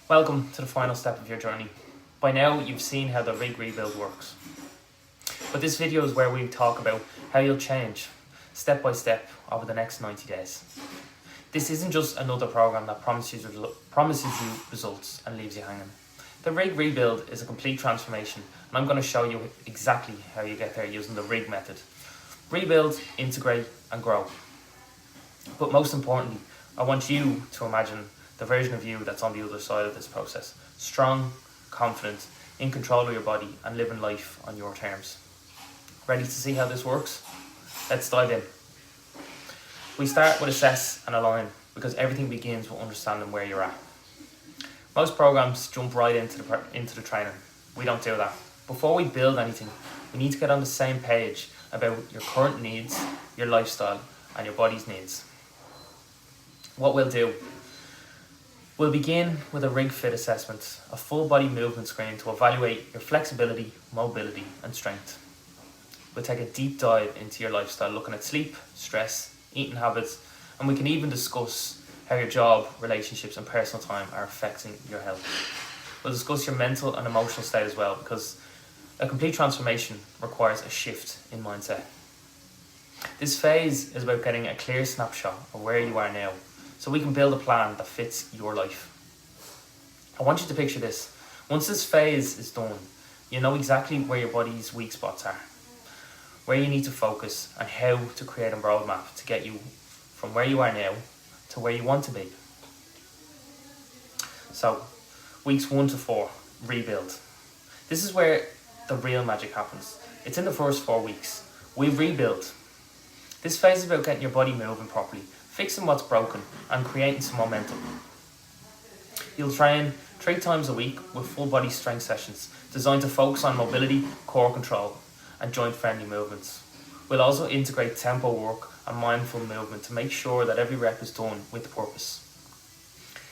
Welcome to the final step of your journey. By now, you've seen how the rig rebuild works. But this video is where we talk about how you'll change, step by step, over the next 90 days. This isn't just another program that promises you results and leaves you hanging. The rig rebuild is a complete transformation, and I'm going to show you exactly how you get there using the rig method. Rebuild, integrate, and grow. But most importantly, I want you to imagine the version of you that's on the other side of this process. Strong, confident, in control of your body and living life on your terms. Ready to see how this works? Let's dive in. We start with assess and align because everything begins with understanding where you're at. Most programs jump right into the training. We don't do that. Before we build anything, we need to get on the same page about your current needs, your lifestyle and your body's needs. What we'll do, we'll begin with a rig fit assessment, a full body movement screen to evaluate your flexibility, mobility and strength. We'll take a deep dive into your lifestyle, looking at sleep, stress, eating habits, and we can even discuss how your job, relationships and personal time are affecting your health. We'll discuss your mental and emotional state as well, because a complete transformation requires a shift in mindset. This phase is about getting a clear snapshot of where you are now, so we can build a plan that fits your life. I want you to picture this. Once this phase is done, you know exactly where your body's weak spots are, where you need to focus, and how to create a roadmap to get you from where you are now to where you want to be. So, weeks 1 to 4, rebuild. This is where the real magic happens. It's in the first 4 weeks. We rebuild. This phase is about getting your body moving properly, fixing what's broken and creating some momentum. You'll train 3 times a week with full body strength sessions designed to focus on mobility, core control and joint friendly movements. We'll also integrate tempo work and mindful movement to make sure that every rep is done with purpose.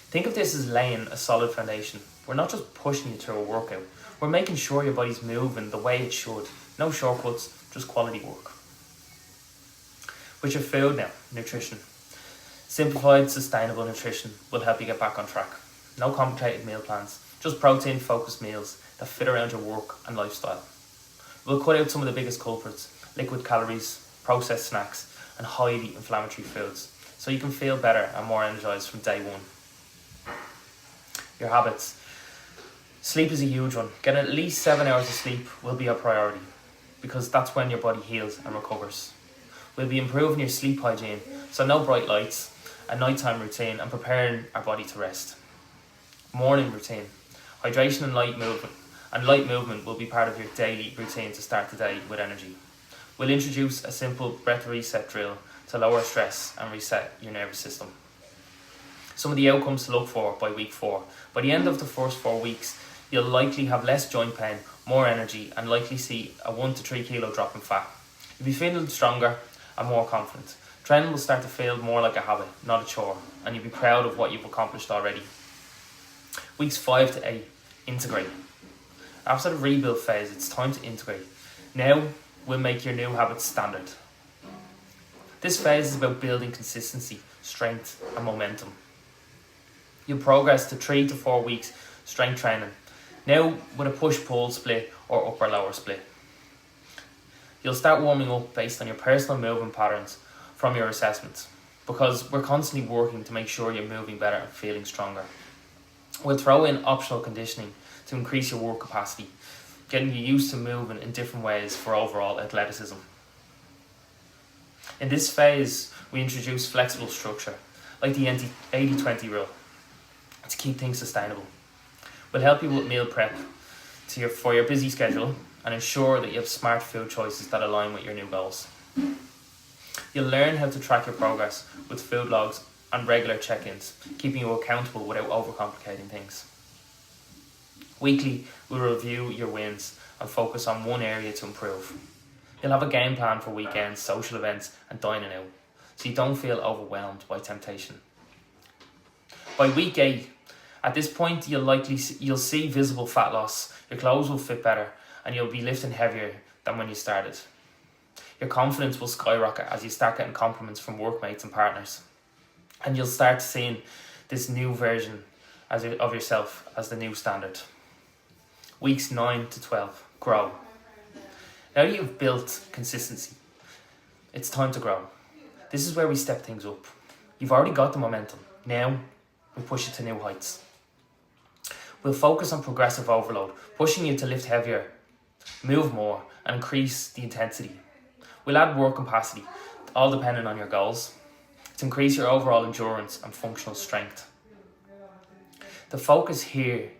Think of this as laying a solid foundation. We're not just pushing you through a workout, we're making sure your body's moving the way it should. No shortcuts, just quality work. With your food now, nutrition. Simplified, sustainable nutrition will help you get back on track. No complicated meal plans, just protein focused meals that fit around your work and lifestyle. We'll cut out some of the biggest culprits, liquid calories, processed snacks and highly inflammatory foods, so you can feel better and more energized from day one. Your habits. Sleep is a huge one. Getting at least 7 hours of sleep will be our priority, because that's when your body heals and recovers. We'll be improving your sleep hygiene, so no bright lights, a nighttime routine and preparing our body to rest. Morning routine. Hydration and light movement will be part of your daily routine to start the day with energy. We'll introduce a simple breath reset drill to lower stress and reset your nervous system. Some of the outcomes to look for by week 4. By the end of the first 4 weeks, you'll likely have less joint pain, more energy and likely see a 1 to 3 kilo drop in fat. You'll be feeling stronger and more confident. Training will start to feel more like a habit, not a chore, and you'll be proud of what you've accomplished already. Weeks 5 to 8, integrate. After the rebuild phase, it's time to integrate. Now, we'll make your new habits standard. This phase is about building consistency, strength and momentum. You'll progress to 3 to 4 weeks strength training, now with a push-pull split or upper-lower split. You'll start warming up based on your personal movement patterns from your assessments, because we're constantly working to make sure you're moving better and feeling stronger. We'll throw in optional conditioning to increase your work capacity, getting you used to moving in different ways for overall athleticism. In this phase, we introduce flexible structure, like the 80-20 rule, to keep things sustainable. We'll help you with meal prep for your busy schedule and ensure that you have smart food choices that align with your new goals. You'll learn how to track your progress with food logs and regular check-ins, keeping you accountable without overcomplicating things. Weekly, we'll review your wins and focus on one area to improve. You'll have a game plan for weekends, social events and dining out, so you don't feel overwhelmed by temptation. By week 8, at this point you'll see visible fat loss, your clothes will fit better and you'll be lifting heavier than when you started. Your confidence will skyrocket as you start getting compliments from workmates and partners. And you'll start seeing this new version of yourself as the new standard. Weeks 9 to 12, grow. Now you've built consistency, it's time to grow. This is where we step things up. You've already got the momentum. Now we push it to new heights. We'll focus on progressive overload, pushing you to lift heavier, move more, and increase the intensity. We'll add work capacity, all depending on your goals, to increase your overall endurance and functional strength. The focus here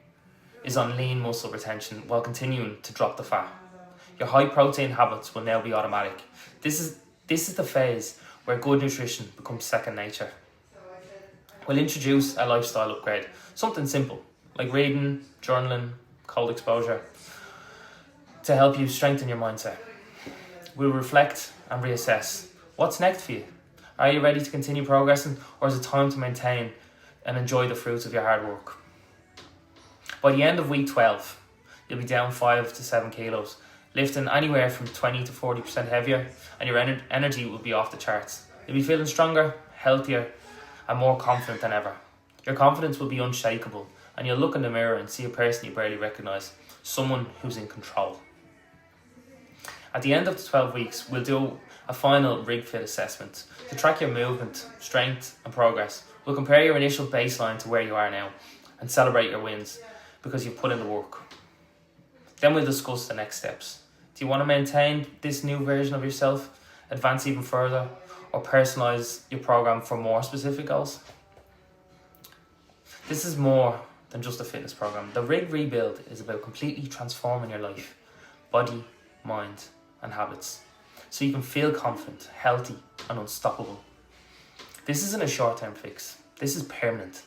is on lean muscle retention while continuing to drop the fat. Your high protein habits will now be automatic. This is the phase where good nutrition becomes second nature. We'll introduce a lifestyle upgrade, something simple like reading, journaling, cold exposure, to help you strengthen your mindset. We'll reflect and reassess. What's next for you? Are you ready to continue progressing, or is it time to maintain and enjoy the fruits of your hard work? By the end of week 12, you'll be down 5 to 7 kilos, lifting anywhere from 20 to 40% heavier, and your energy will be off the charts. You'll be feeling stronger, healthier, and more confident than ever. Your confidence will be unshakable, and you'll look in the mirror and see a person you barely recognise, someone who's in control. At the end of the 12 weeks, we'll do a final rig fit assessment to track your movement, strength and progress. We'll compare your initial baseline to where you are now and celebrate your wins because you've put in the work. Then we'll discuss the next steps. Do you want to maintain this new version of yourself, advance even further, or personalise your program for more specific goals? This is more than just a fitness program. The Rig Rebuild is about completely transforming your life, body, mind and habits, so you can feel confident, healthy and unstoppable. This isn't a short-term fix. This is permanent.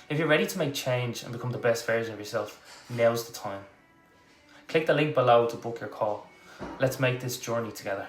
If you're ready to make change and become the best version of yourself, now's the time. Click the link below to book your call. Let's make this journey together.